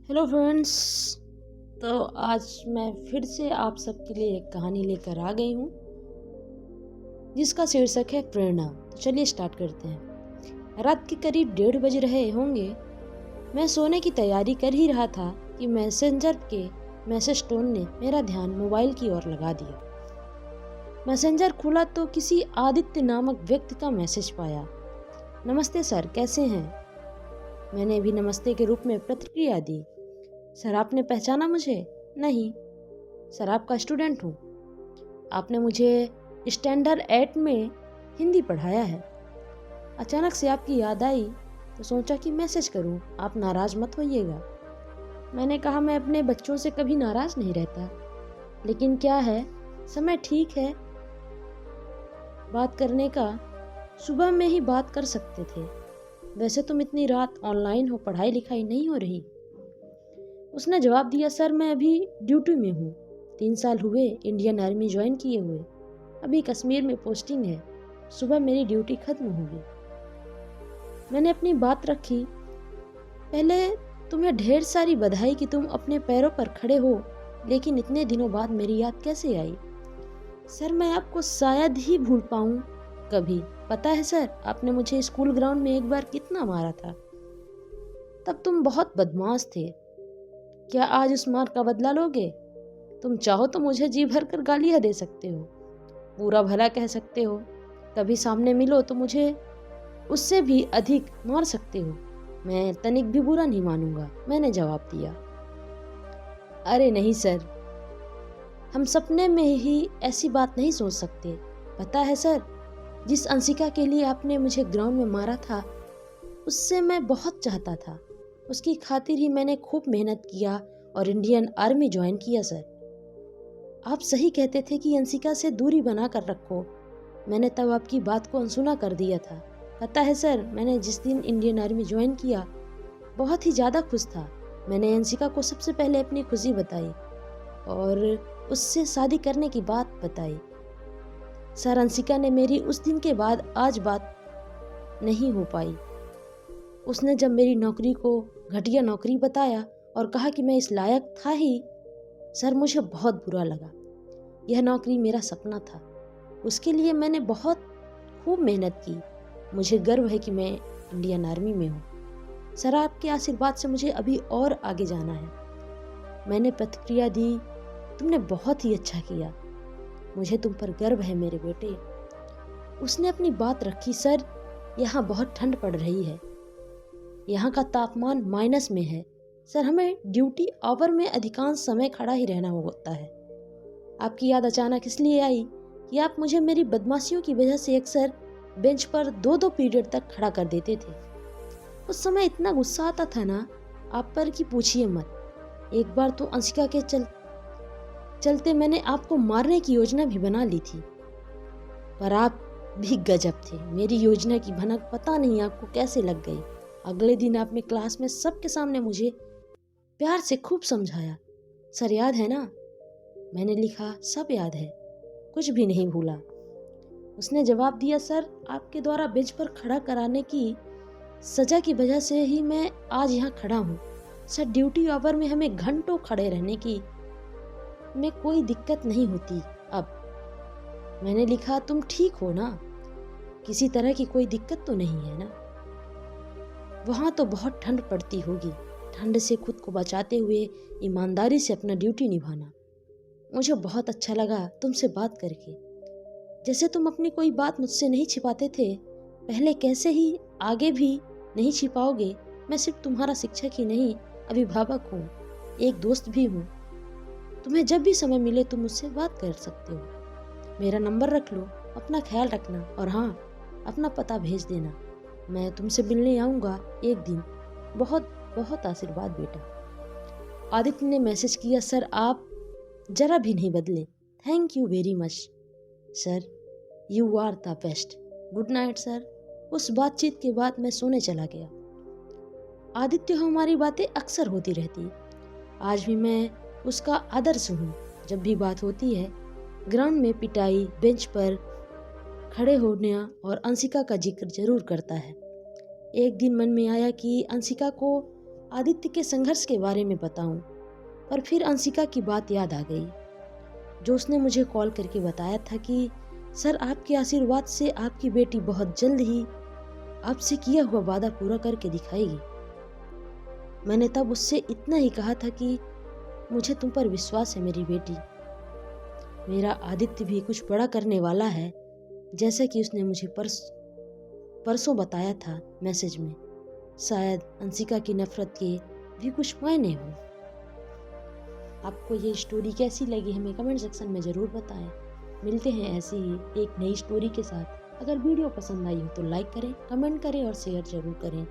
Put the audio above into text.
Hello friends. तो आज मैं फिर से आप सबके लिए एक कहानी लेकर आ गई हूँ जिसका शीर्षक है प्रेरणा। तो चलिए स्टार्ट करते हैं। रात के करीब 1:30 बज रहे होंगे। मैं सोने की तैयारी कर ही रहा था कि मैसेंजर के मैसेज टोन ने मेरा ध्यान मोबाइल की ओर लगा दिया। मैसेंजर खुला तो किसी आदित्य नामक व्यक्ति का मैसेज पाया। नमस्ते सर, कैसे हैं? मैंने भी नमस्ते के रूप में प्रतिक्रिया दी। सर, आपने पहचाना मुझे? नहीं सर, आपका स्टूडेंट हूँ। आपने मुझे स्टैंडर्ड 8 में हिंदी पढ़ाया है। अचानक से आपकी याद आई तो सोचा कि मैसेज करूँ, आप नाराज़ मत होइएगा। मैंने कहा, मैं अपने बच्चों से कभी नाराज़ नहीं रहता, लेकिन क्या है, समय ठीक है बात करने का। सुबह में ही बात कर सकते थे। वैसे तुम इतनी रात ऑनलाइन हो, पढ़ाई लिखाई नहीं हो रही? उसने जवाब दिया, सर मैं अभी ड्यूटी में हूँ। 3 साल हुए इंडियन आर्मी ज्वाइन किए हुए। अभी कश्मीर में पोस्टिंग है। सुबह मेरी ड्यूटी खत्म होगी। मैंने अपनी बात रखी। पहले तुम्हें ढेर सारी बधाई कि तुम अपने पैरों पर खड़े हो, लेकिन इतने दिनों बाद मेरी याद कैसे आई? सर, मैं आपको शायद ही भूल पाऊँ कभी। पता है सर, आपने मुझे स्कूल ग्राउंड में एक बार कितना मारा था। तब तुम बहुत बदमाश थे। क्या आज उस मार का बदला लोगे? तुम चाहो तो मुझे जी भर कर गालियां दे सकते हो, पूरा भला कह सकते हो। कभी सामने मिलो तो मुझे उससे भी अधिक मार सकते हो। मैं तनिक भी बुरा नहीं मानूंगा, मैंने जवाब दिया। अरे नहीं सर, हम सपने में ही ऐसी बात नहीं सोच सकते। पता है सर, जिस अंशिका के लिए आपने मुझे ग्राउंड में मारा था, उससे मैं बहुत चाहता था। उसकी खातिर ही मैंने खूब मेहनत किया और इंडियन आर्मी ज्वाइन किया सर। आप सही कहते थे कि अंशिका से दूरी बना कर रखो। मैंने तब आपकी बात को अनसुना कर दिया था। पता है सर, मैंने जिस दिन इंडियन आर्मी ज्वाइन किया, बहुत ही ज़्यादा खुश था। मैंने अंशिका को सबसे पहले अपनी खुशी बताई और उससे शादी करने की बात बताई। सर, अंशिका ने मेरी उस दिन के बाद आज बात नहीं हो पाई। उसने जब मेरी नौकरी को घटिया नौकरी बताया और कहा कि मैं इस लायक था ही, सर मुझे बहुत बुरा लगा। यह नौकरी मेरा सपना था। उसके लिए मैंने बहुत खूब मेहनत की। मुझे गर्व है कि मैं इंडियन आर्मी में हूँ। सर, आपके आशीर्वाद से मुझे अभी और आगे जाना है। मैंने प्रतिक्रिया दी, तुमने बहुत ही अच्छा किया। मुझे तुम पर गर्व है मेरे बेटे। उसने अपनी बात रखी। सर, यहाँ बहुत ठंड पड़ रही है। यहाँ का तापमान माइनस में है। सर, हमें ड्यूटी आवर में अधिकांश समय खड़ा ही रहना होता है। आपकी याद अचानक इसलिए आई कि आप मुझे मेरी बदमाशियों की वजह से अक्सर बेंच पर 2-2 पीरियड तक खड़ा कर देते थे। उस समय इतना गुस्सा आता था ना आप पर कि पूछिए मत। एक बार तो अंशिका के चलते मैंने आपको मारने की योजना भी बना ली थी, पर आप भी गजब थे। मेरी योजना की भनक पता नहीं आपको कैसे लग गई। अगले दिन आपने क्लास में सबके सामने मुझे प्यार से खूब समझाया। सर, याद है ना? मैंने लिखा, सब याद है, कुछ भी नहीं भूला। उसने जवाब दिया, सर आपके द्वारा बेंच पर खड़ा कराने की सजा की वजह से ही मैं आज यहाँ खड़ा हूँ। सर, ड्यूटी आवर में हमें घंटों खड़े रहने की में कोई दिक्कत नहीं होती अब। मैंने लिखा, तुम ठीक हो ना? किसी तरह की कोई दिक्कत तो नहीं है ना? वहाँ तो बहुत ठंड पड़ती होगी। ठंड से खुद को बचाते हुए ईमानदारी से अपना ड्यूटी निभाना। मुझे बहुत अच्छा लगा तुमसे बात करके। जैसे तुम अपनी कोई बात मुझसे नहीं छिपाते थे पहले, कैसे ही आगे भी नहीं छिपाओगे। मैं सिर्फ तुम्हारा शिक्षक ही नहीं, अभिभावक हूँ, एक दोस्त भी हूँ। तुम्हें जब भी समय मिले तुम मुझसे बात कर सकते हो। मेरा नंबर रख लो। अपना ख्याल रखना और हाँ, अपना पता भेज देना। मैं तुमसे मिलने आऊँगा एक दिन। बहुत बहुत आशीर्वाद बेटा। आदित्य ने मैसेज किया, सर आप जरा भी नहीं बदले। Thank you very much sir, you are the best. Good night sir. उस बातचीत के बाद मैं सोने चला गया। आदित्य, हमारी बातें अक्सर होती रहती। आज भी मैं उसका आदर्श हूँ। जब भी बात होती है, ग्राउंड में पिटाई, बेंच पर खड़े होने और अंशिका का जिक्र जरूर करता है। एक दिन मन में आया कि अंशिका को आदित्य के संघर्ष के बारे में बताऊं, पर फिर अंशिका की बात याद आ गई जो उसने मुझे कॉल करके बताया था कि सर आपके आशीर्वाद से आपकी बेटी बहुत जल्द ही आपसे किया हुआ वादा पूरा करके दिखाएगी। मैंने तब उससे इतना ही कहा था कि मुझे तुम पर विश्वास है मेरी बेटी। मेरा आदित्य भी कुछ बड़ा करने वाला है, जैसे कि उसने मुझे परसों बताया था मैसेज में। शायद अंशिका की नफरत के भी कुछ मायने हों। आपको ये स्टोरी कैसी लगी हमें कमेंट सेक्शन में ज़रूर बताएं। मिलते हैं ऐसी ही एक नई स्टोरी के साथ। अगर वीडियो पसंद आई हो तो लाइक करें, कमेंट करें और शेयर ज़रूर करें।